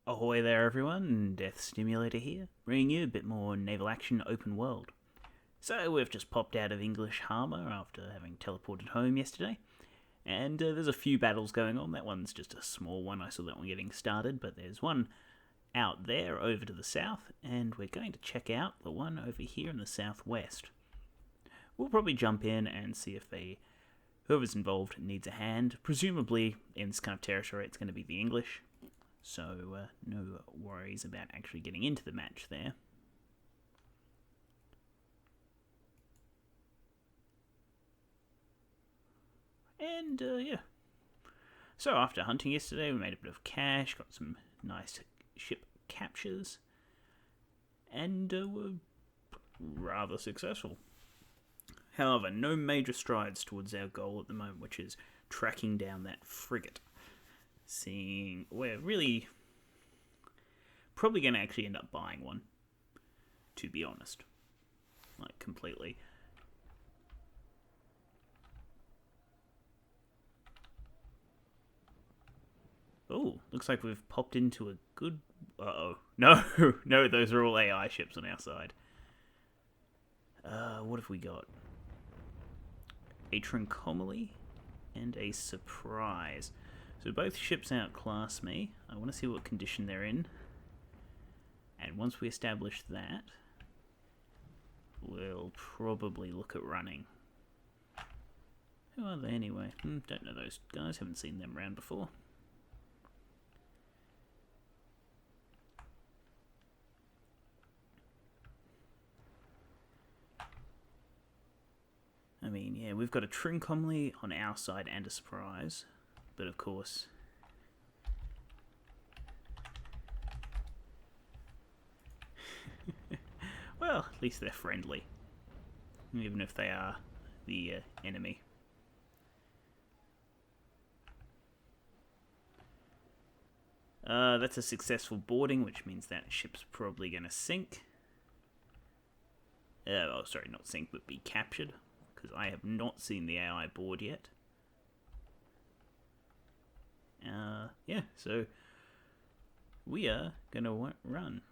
Ahoy there, everyone. Death Stimulator here, bringing you a bit more Naval Action Open World. So, we've just popped out of English Harbour after having teleported home yesterday, and there's a few battles going on. That one's just a small one, I saw that one getting started, but there's one out there over to the south, and we're going to check out the one over here in the southwest. We'll probably jump in and see if whoever's involved needs a hand. Presumably, in this kind of territory, it's going to be the English. So, no worries about actually getting into the match there. And, yeah. So, after hunting yesterday, we made a bit of cash, got some nice ship captures, and were rather successful. However, no major strides towards our goal at the moment, which is tracking down that frigate. We're really probably going to actually end up buying one, to be honest, like completely. Oh, looks like we've popped into a good... Uh-oh. No, no, those are all AI ships on our side. What have we got? A Trincomalee and a Surprise. So both ships outclass me. I want to see what condition they're in. And once we establish that, we'll probably look at running. Who are they anyway? Don't know those guys. Haven't seen them around before. I mean, yeah, we've got a Trincomalee on our side and a Surprise. But of course... well, at least they're friendly. Even if they are the enemy. That's a successful boarding, which means that ship's probably going to sink. Sorry, not sink, but be captured. Because I have not seen the AI board yet. Yeah, so we are going to run.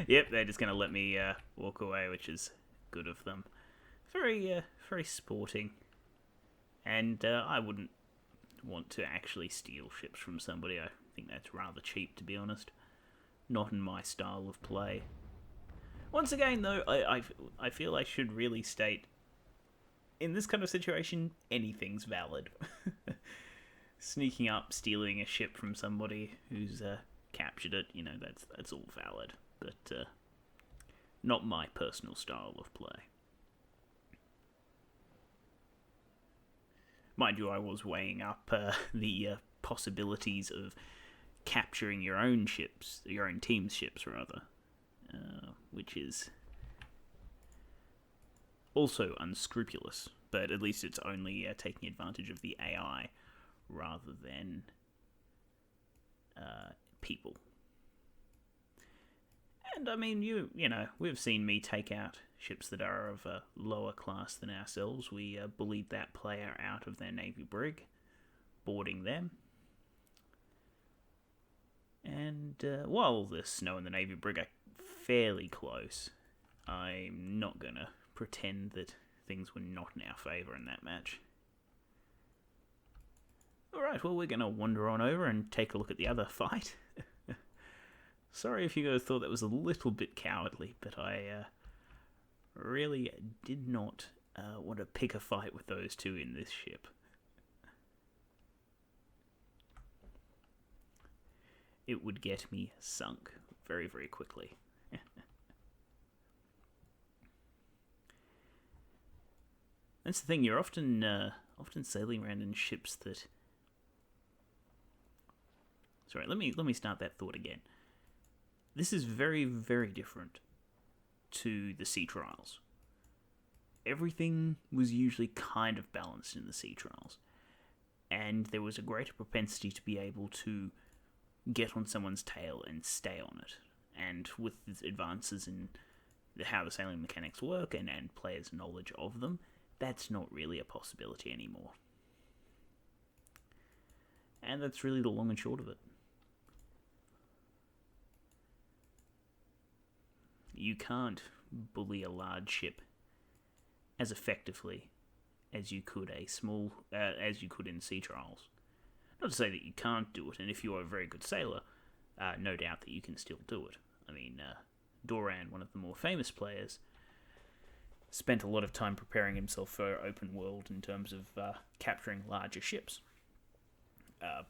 Yep, they're just going to let me walk away, which is good of them. Very sporting. And I wouldn't want to actually steal ships from somebody. I think that's rather cheap, to be honest. Not in my style of play. Once again, though, I feel I should really state, in this kind of situation, anything's valid. Sneaking up, stealing a ship from somebody who's captured it, that's all valid. But not my personal style of play. Mind you, I was weighing up the possibilities of capturing your own ships, your own team's ships, rather, which is also unscrupulous, but at least it's only taking advantage of the AI rather than people. And I mean, we've seen me take out ships that are of a lower class than ourselves. We bullied that player out of their Navy Brig, boarding them. And while the Snow and the Navy Brig are fairly close, I'm not going to pretend that things were not in our favour in that match. Alright, well, we're going to wander on over and take a look at the other fight. Sorry if you guys thought that was a little bit cowardly, but I really did not want to pick a fight with those two in this ship. It would get me sunk very, very quickly. That's the thing, you're often sailing around in ships that Sorry, let me start that thought again. This is very, very different to the sea trials. Everything was usually kind of balanced in the sea trials, and there was a greater propensity to be able to get on someone's tail and stay on it. And with advances in how the sailing mechanics work and players' knowledge of them, that's not really a possibility anymore. And that's really the long and short of it. You can't bully a large ship as effectively as you could as you could in sea trials. Not to say that you can't do it, and if you are a very good sailor, no doubt that you can still do it. I mean, Doran, one of the more famous players, spent a lot of time preparing himself for open world in terms of capturing larger ships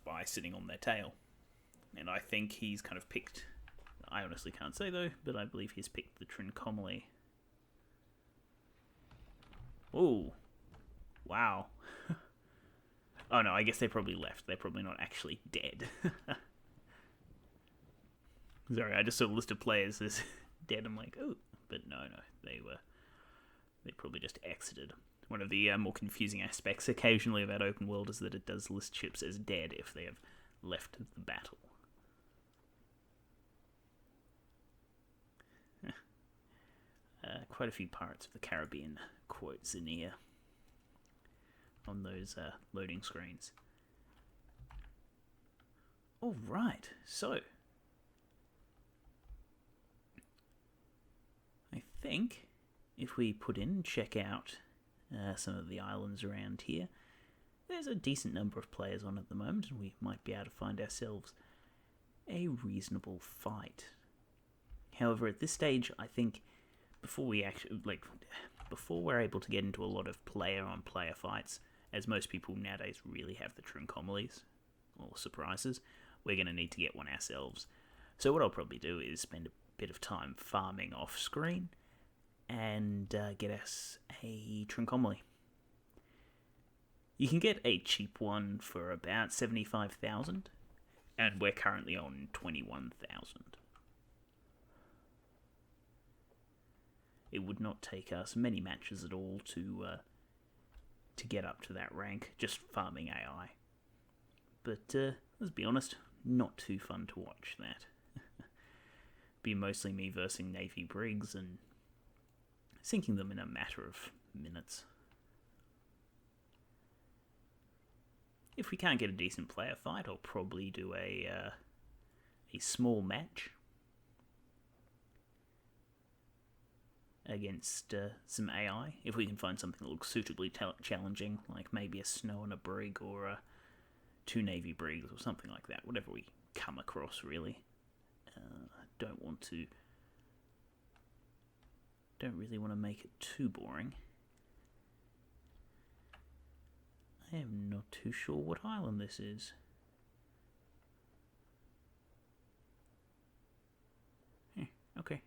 by sitting on their tail. And I think he's kind of picked, I honestly can't say though, but I believe he's picked the Trincomalee. Oh, wow. Oh no, I guess they probably left. They're probably not actually dead. Sorry, I just saw a list of players as dead. I'm like, oh, but no, they probably just exited. One of the more confusing aspects occasionally about open world is that it does list ships as dead if they have left the battle. Quite a few Pirates of the Caribbean quotes in here on those loading screens. All right, so I think if we put in and check out some of the islands around here, there's a decent number of players on at the moment, and we might be able to find ourselves a reasonable fight. However, at this stage, I think before we're able to get into a lot of player-on-player fights, as most people nowadays really have the Trincomalees, or surprises, we're going to need to get one ourselves. So what I'll probably do is spend a bit of time farming off-screen and get us a Trincomalee. You can get a cheap one for about 75,000, and we're currently on 21,000. It would not take us many matches at all to get up to that rank, just farming AI. But let's be honest, not too fun to watch that. Be mostly me versing Navy Brigs and sinking them in a matter of minutes. If we can't get a decent player fight, I'll probably do a small match against some AI, if we can find something that looks suitably challenging, like maybe a Snow and a Brig, or 2 Navy Brigs, or something like that, whatever we come across, really. Don't really want to make it too boring. I am not too sure what island this is. Okay.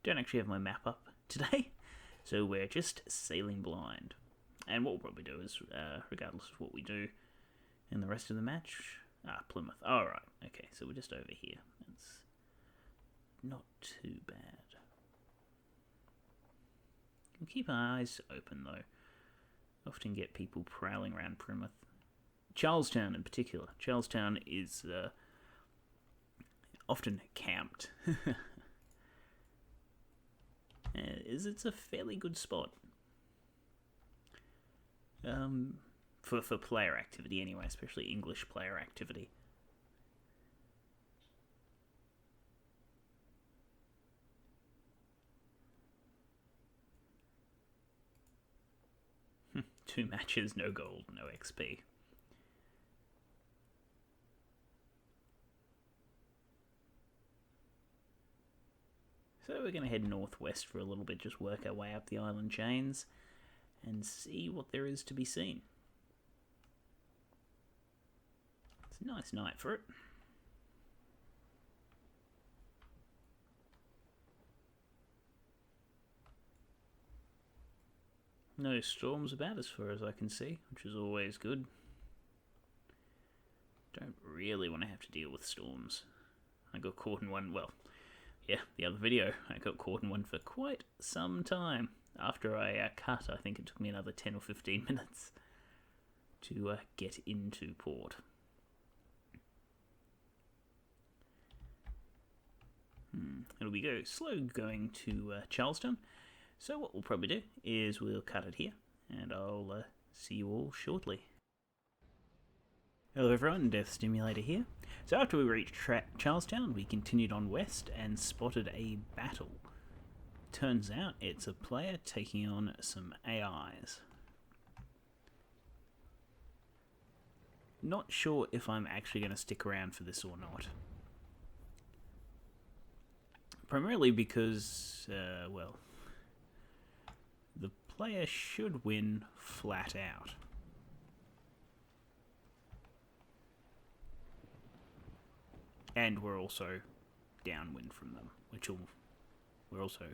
Don't actually have my map up today, so we're just sailing blind. And what we'll probably do is, regardless of what we do in the rest of the match... Plymouth. Alright, okay, so we're just over here. It's not too bad. We'll keep our eyes open, though. Often get people prowling around Plymouth. Charlestown, in particular. Charlestown is often camped. It's a fairly good spot. For player activity anyway, especially English player activity. Two matches, no gold, no XP. So we're going to head northwest for a little bit, just work our way up the island chains, and see what there is to be seen. It's a nice night for it. No storms about as far as I can see, which is always good. Don't really want to have to deal with storms. I got caught in one, well, yeah, the other video, I got caught in one for quite some time. After I cut, I think it took me another 10 or 15 minutes to get into port. It'll be slow going to Charlestown, so what we'll probably do is we'll cut it here, and I'll see you all shortly. Hello everyone, Death Stimulator here. So after we reached Charlestown, we continued on west and spotted a battle. Turns out it's a player taking on some AIs. Not sure if I'm actually going to stick around for this or not. Primarily because, well, the player should win flat out. And we're also downwind from them, we're also,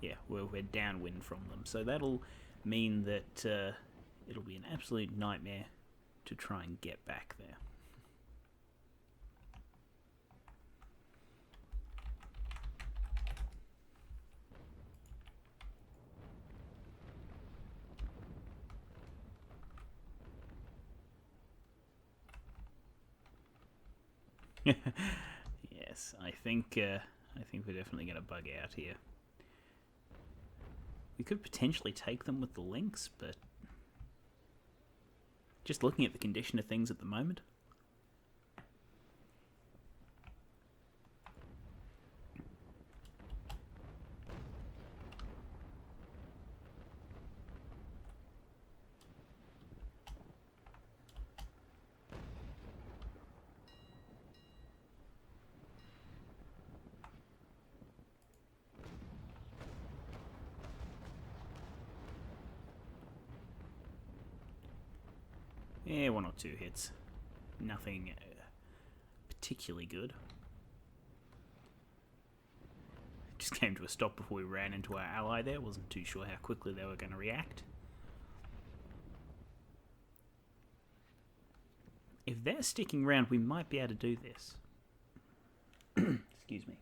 yeah, we're downwind from them. So that'll mean that it'll be an absolute nightmare to try and get back there. Yes, I think we're definitely going to bug out here. We could potentially take them with the links, but just looking at the condition of things at the moment, yeah, 1 or 2 hits. Nothing particularly good. Just came to a stop before we ran into our ally there. Wasn't too sure how quickly they were going to react. If they're sticking around, we might be able to do this. Excuse me.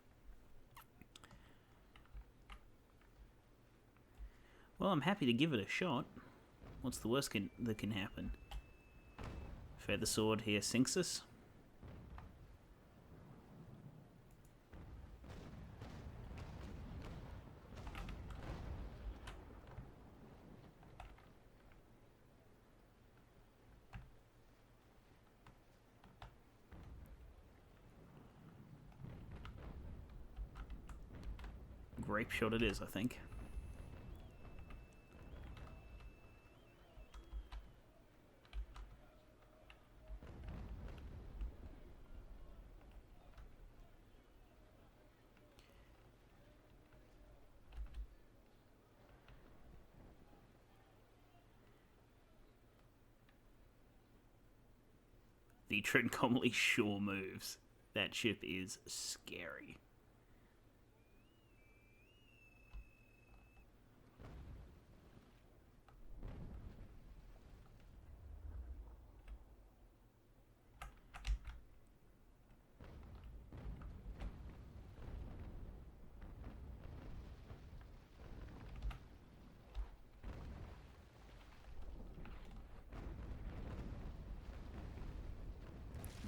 Well, I'm happy to give it a shot. What's the worst that can happen? Feather Sword here sinks us. Grape shot it is, I think. The Trincomalee sure moves. That ship is scary.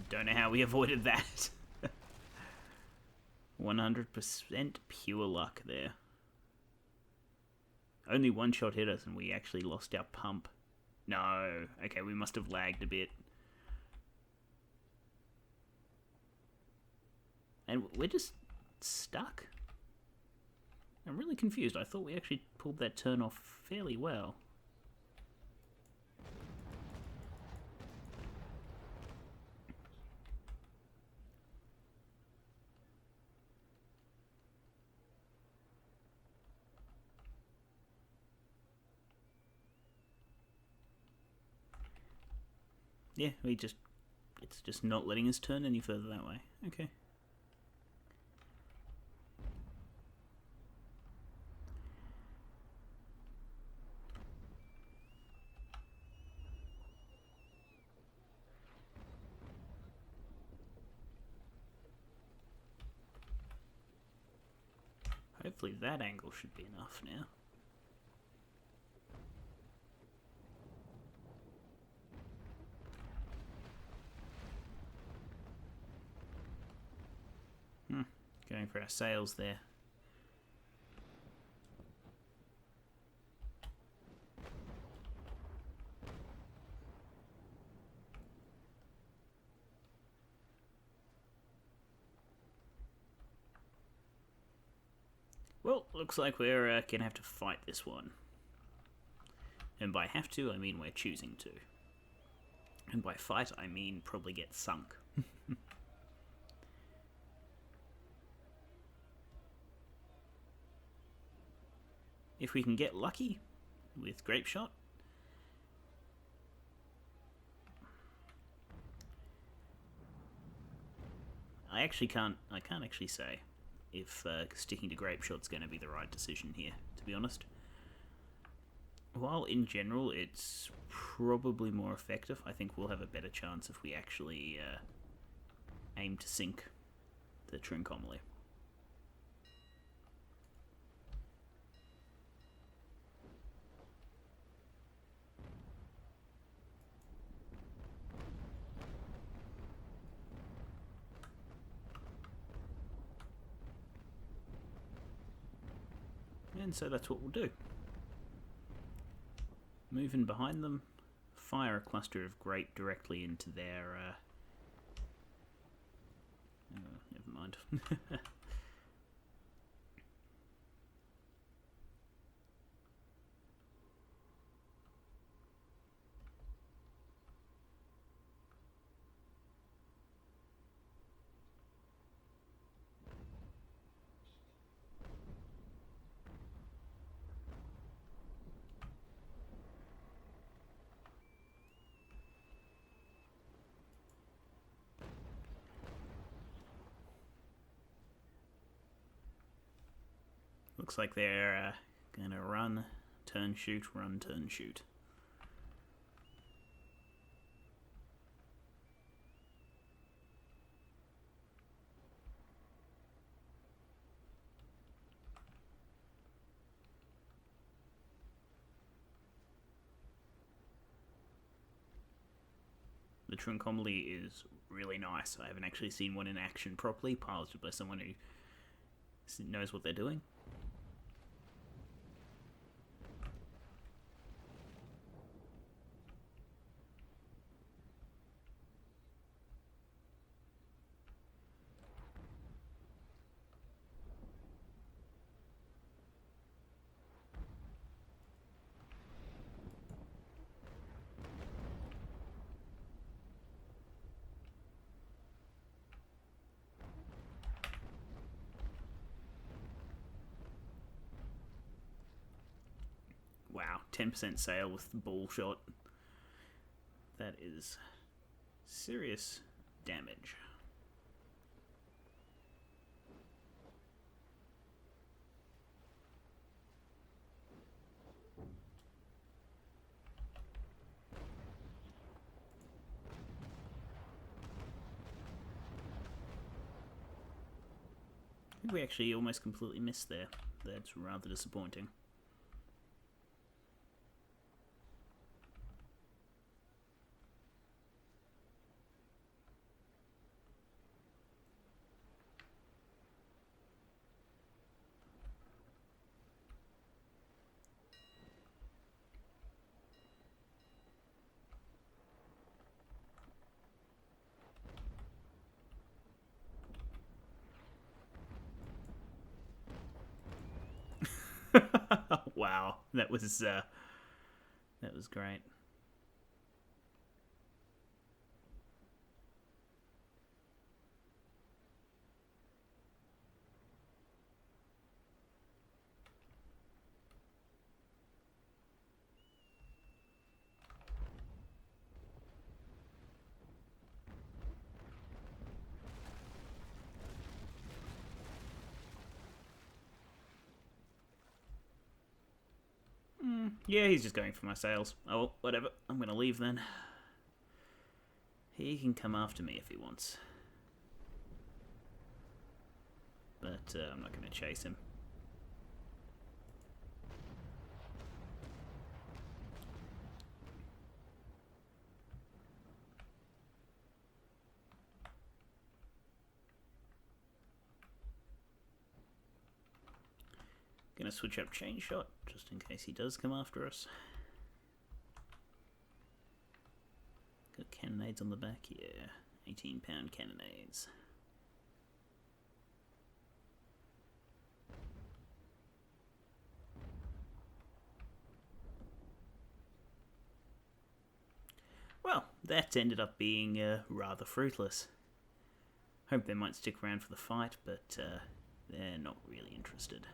Don't know how we avoided that. 100% pure luck there. Only one shot hit us and we actually lost our pump. No. Okay, we must have lagged a bit. And we're just stuck. I'm really confused. I thought we actually pulled that turn off fairly well. Yeah, it's just not letting us turn any further that way. Okay. Hopefully that angle should be enough now. Going for our sails there. Well, looks like we're gonna have to fight this one. And by have to, I mean we're choosing to. And by fight, I mean probably get sunk. If we can get lucky with grape shot. I can't actually say if sticking to grape shot's going to be the right decision here, to be honest. While in general it's probably more effective, I think we'll have a better chance if we actually aim to sink the Trincomalee. And so that's what we'll do. Move in behind them, fire a cluster of grape directly into their... never mind. Looks like they're gonna run, turn, shoot, run, turn, shoot. The Trincomalee is really nice. I haven't actually seen one in action properly, piloted by someone who knows what they're doing. Wow, 10% sail with ball shot. That is serious damage. I think we actually almost completely missed there. That's rather disappointing. Wow, that was great. Yeah, he's just going for my sails. Oh, whatever. I'm going to leave then. He can come after me if he wants. But I'm not going to chase him. Gonna switch up chain shot, just in case he does come after us. Got cannonades on the back, yeah. 18-pound cannonades. Well, that ended up being rather fruitless. Hope they might stick around for the fight, but they're not really interested.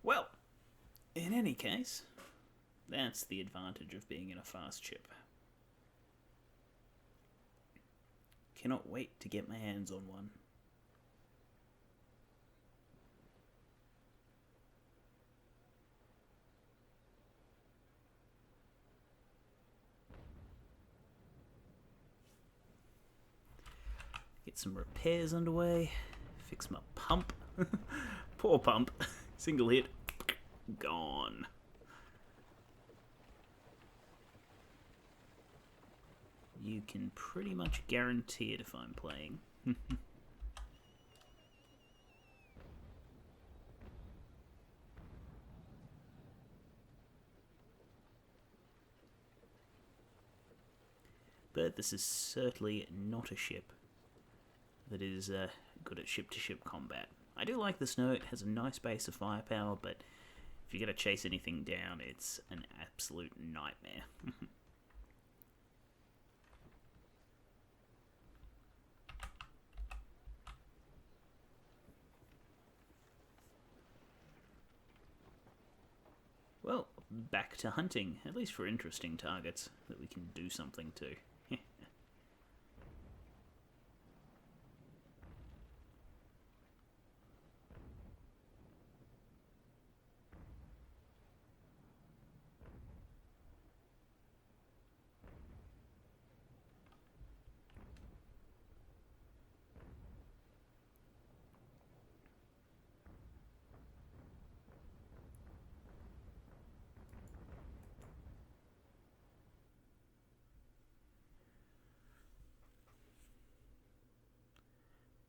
Well, in any case, that's the advantage of being in a fast ship. Cannot wait to get my hands on one. Get some repairs underway. Fix my pump. Poor pump. Single hit. Gone. You can pretty much guarantee it if I'm playing. But this is certainly not a ship that is good at ship-to-ship combat. I do like the Snow, it has a nice base of firepower, but if you're going to chase anything down, it's an absolute nightmare. Well, back to hunting, at least for interesting targets that we can do something to.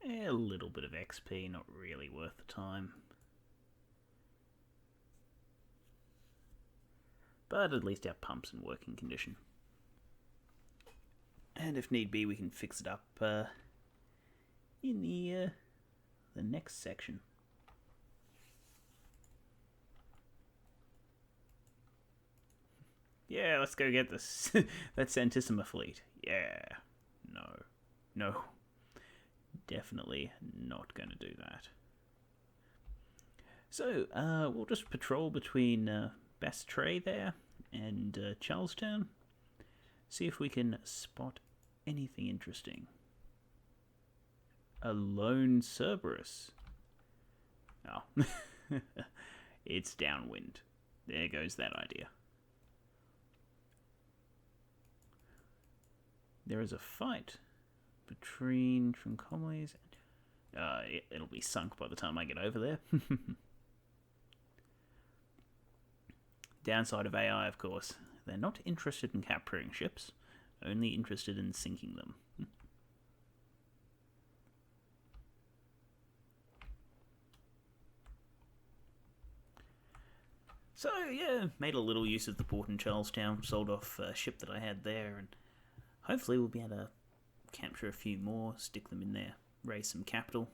A little bit of XP, not really worth the time. But at least our pump's in working condition. And if need be, we can fix it up in the next section. Yeah, let's go get this. That Santissima fleet. Yeah. No. Definitely not going to do that. So, we'll just patrol between Bastray there and Charlestown. See if we can spot anything interesting. A lone Cerberus. Oh. It's downwind. There goes that idea. There is a fight between Trincomalee's. It'll be sunk by the time I get over there. Downside of AI, of course, they're not interested in capturing ships, only interested in sinking them. So, yeah, made a little use of the port in Charlestown, sold off a ship that I had there, and hopefully we'll be able to capture a few more, stick them in there, raise some capital.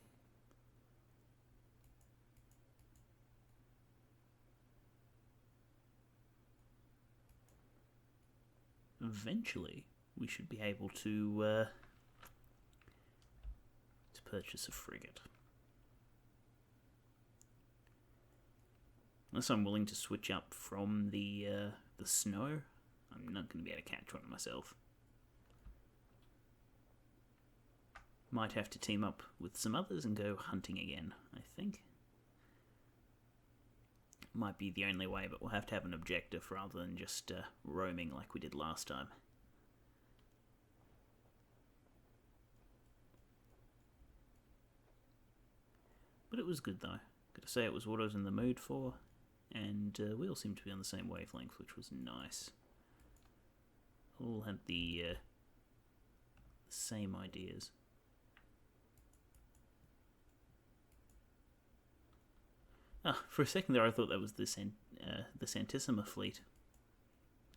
Eventually, we should be able to purchase a frigate. Unless I'm willing to switch up from the Snow, I'm not going to be able to catch one myself. Might have to team up with some others and go hunting again, I think. Might be the only way, but we'll have to have an objective rather than just roaming like we did last time. But it was good though. Gotta say, it was what I was in the mood for, and we all seemed to be on the same wavelength, which was nice. All had the same ideas. For a second there I thought that was the Santissima fleet.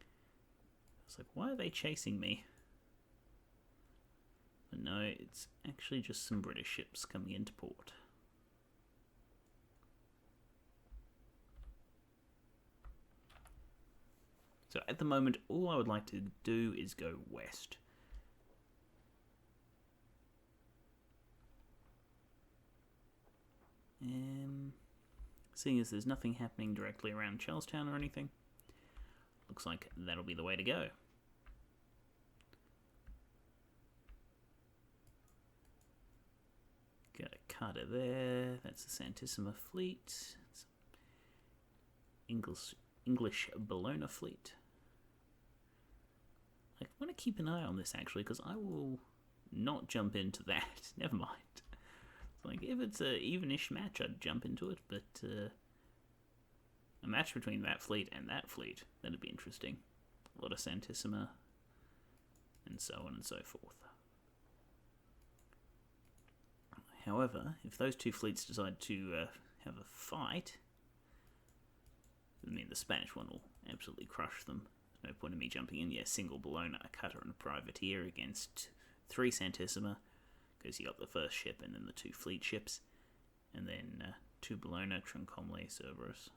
I was like, why are they chasing me? But no, it's actually just some British ships coming into port. So at the moment, all I would like to do is go west. Seeing as there's nothing happening directly around Charlestown or anything, looks like that'll be the way to go. Got a cutter there, that's the Santissima fleet. English Bologna fleet. I want to keep an eye on this actually, because I will not jump into that. Never mind. Like, if it's an evenish match, I'd jump into it, but a match between that fleet and that fleet, that'd be interesting. A lot of Santissima, and so on and so forth. However, if those two fleets decide to have a fight, I mean, the Spanish one will absolutely crush them. There's no point in me jumping in. Yeah, single Bologna, a cutter and a privateer against 3 Santissima. Because you got the first ship and then the 2 fleet ships, and then 2 Bologna, Trincomalee, Cerberus.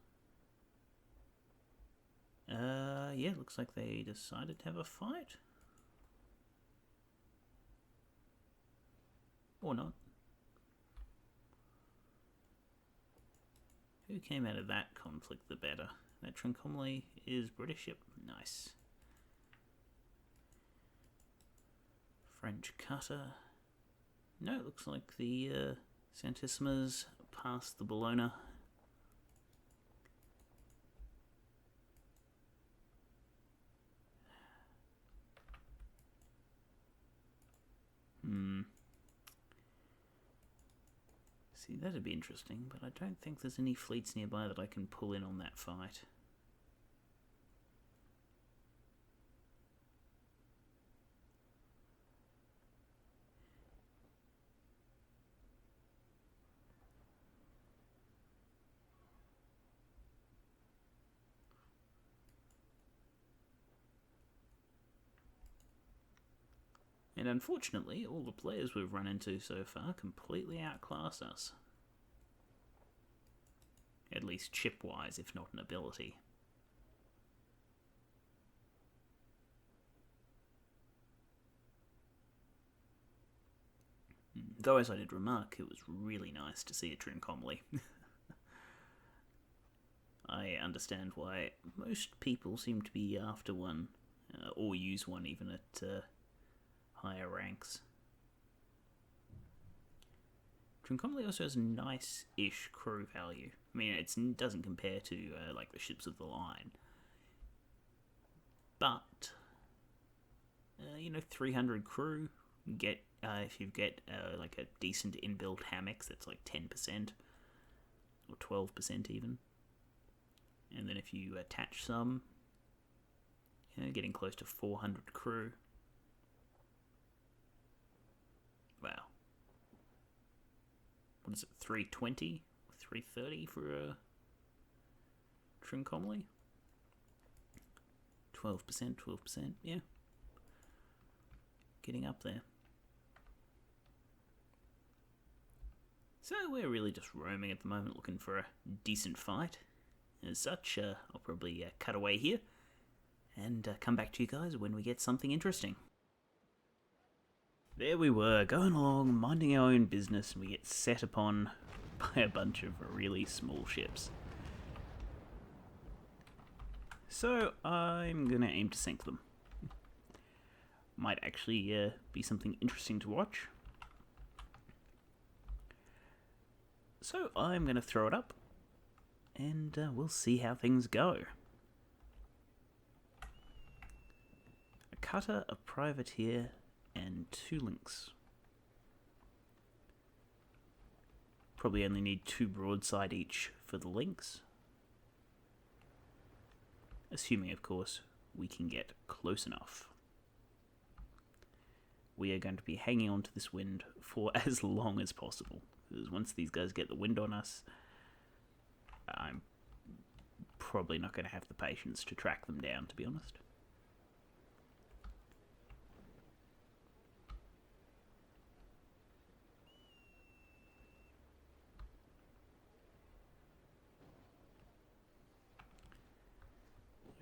Yeah, looks like they decided to have a fight. Or not. Who came out of that conflict the better? That Trincomalee is British ship. Nice. French cutter. No, it looks like the Santissimas passed the Bologna. See, that'd be interesting, but I don't think there's any fleets nearby that I can pull in on that fight. And unfortunately, all the players we've run into so far completely outclass us. At least ship-wise, if not in ability. Though, as I did remark, it was really nice to see a Trincomalee. I understand why most people seem to be after one, or use one even at higher ranks. Trincomalee also has nice-ish crew value. I mean, it doesn't compare to like the ships of the line, but 300 crew. Get if you get like a decent inbuilt hammocks, that's like 10% or 12% even. And then if you attach some, getting close to 400 crew. Wow. What is it, 320? 330 for a Trincomalee? 12%, yeah. Getting up there. So we're really just roaming at the moment, looking for a decent fight. As such, I'll probably cut away here and come back to you guys when we get something interesting. There we were, going along, minding our own business, and we get set upon by a bunch of really small ships. So I'm going to aim to sink them. Might actually be something interesting to watch. So I'm going to throw it up, and we'll see how things go. A cutter, a privateer, and 2 links. Probably only need 2 broadside each for the links. Assuming, of course, we can get close enough. We are going to be hanging on to this wind for as long as possible. Because once these guys get the wind on us, I'm probably not going to have the patience to track them down, to be honest.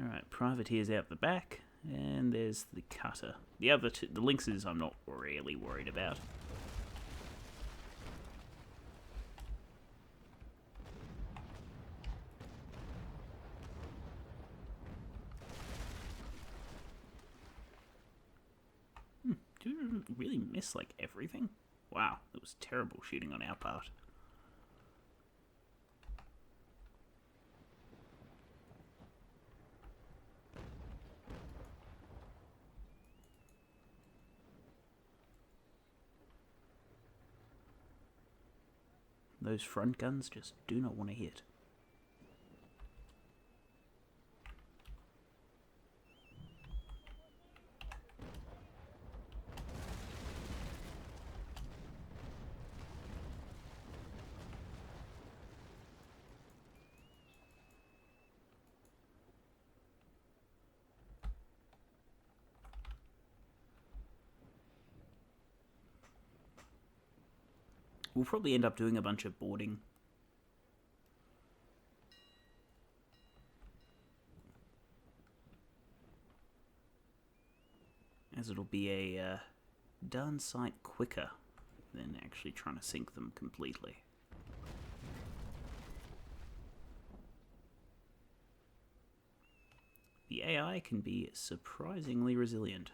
Alright, privateer's out the back, and there's the cutter. The other two, the lynxes, I'm not really worried about. Do you really miss, like, everything? Wow, that was terrible shooting on our part. Those front guns just do not want to hit. We'll probably end up doing a bunch of boarding. As it'll be a darn sight quicker than actually trying to sink them completely. The AI can be surprisingly resilient.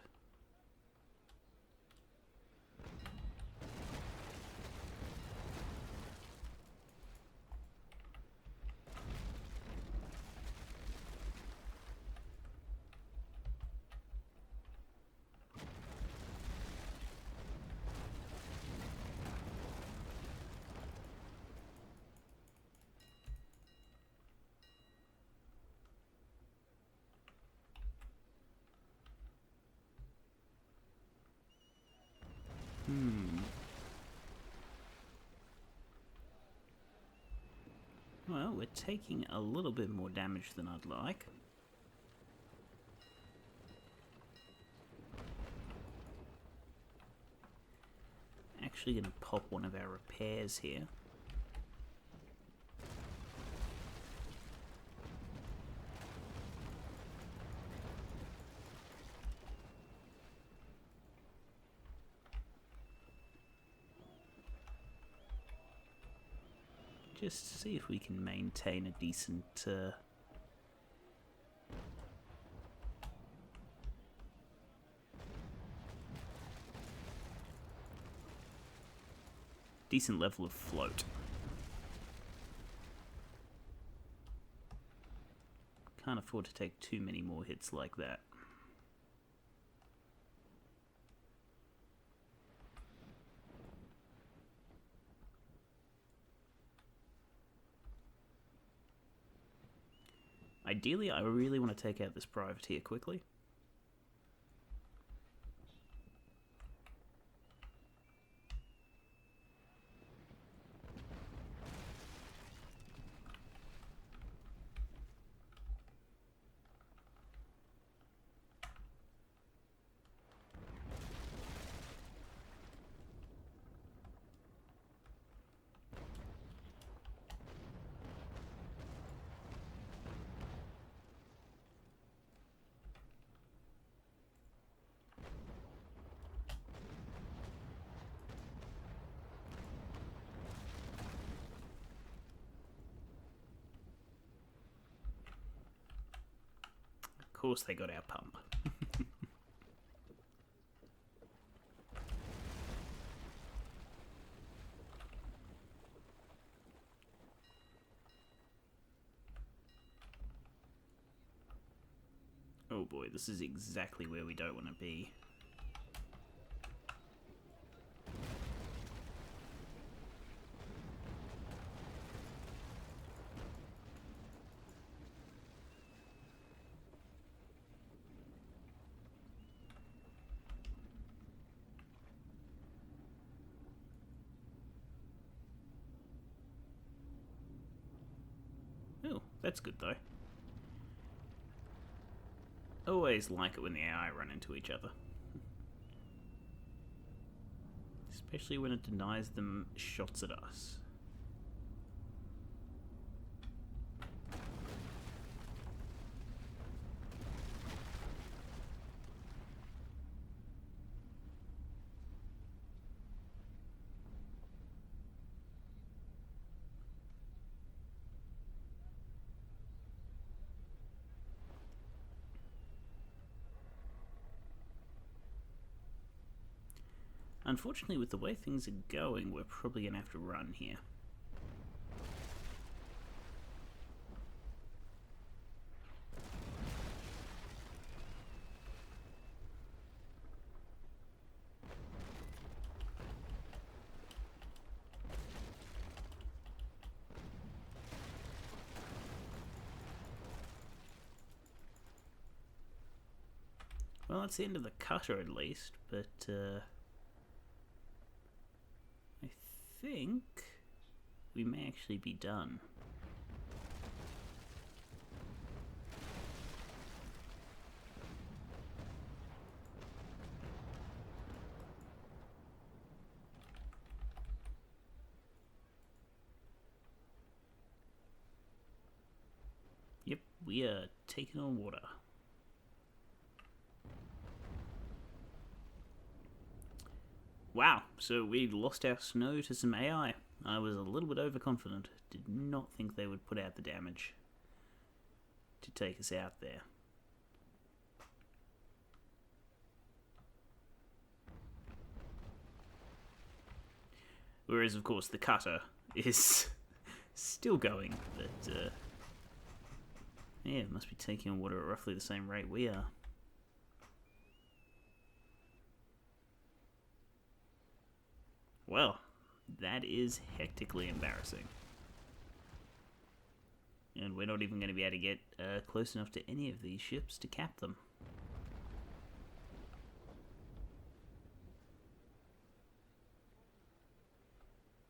Well, we're taking a little bit more damage than I'd like. Actually going to pop one of our repairs here. Just to see if we can maintain a decent decent level of float. Can't afford to take too many more hits like that. Ideally, I really want to take out this privateer quickly. Of course they got our pump. Oh boy, this is exactly where we don't want to be. Oh, that's good though. Always like it when the AI run into each other. Especially when it denies them shots at us. Unfortunately, with the way things are going, we're probably going to have to run here. Well, that's the end of the cutter at least, but I think we may actually be done. Yep, we are taking on water. Wow, so we lost our snow to some AI. I was a little bit overconfident. Did not think they would put out the damage to take us out there. Whereas, of course, the cutter is still going, but yeah, it must be taking on water at roughly the same rate we are. Well, that is hectically embarrassing. And we're not even going to be able to get close enough to any of these ships to cap them.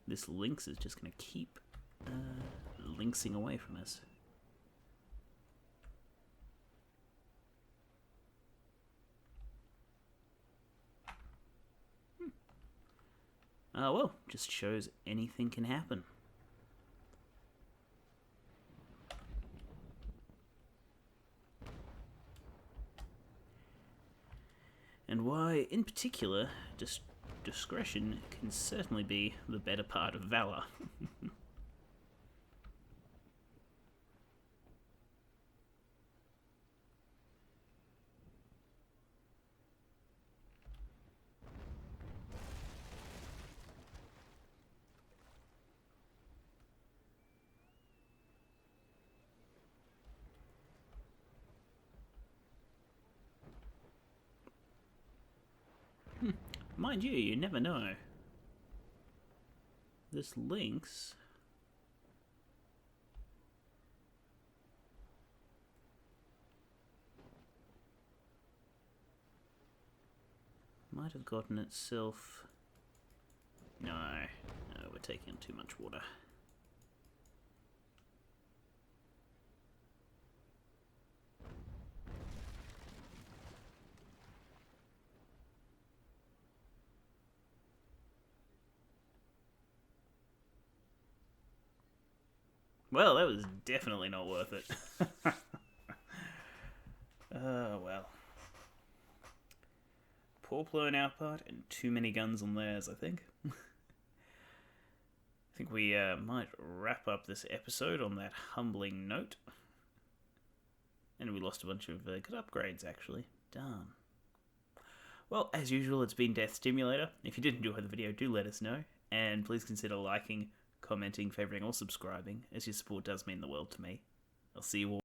This lynx is just going to keep lynxing away from us. Well, just shows anything can happen. And why, in particular, just discretion can certainly be the better part of valor. Mind you never know. This lynx might have gotten itself... No, we're taking too much water. Well, that was definitely not worth it. Well. Poor play on our part and too many guns on theirs, I think. I think we might wrap up this episode on that humbling note. And we lost a bunch of good upgrades, actually. Darn. Well, as usual, it's been Death Stimulator. If you did enjoy the video, do let us know. And please consider liking, commenting, favouring, or subscribing, as your support does mean the world to me. I'll see you all.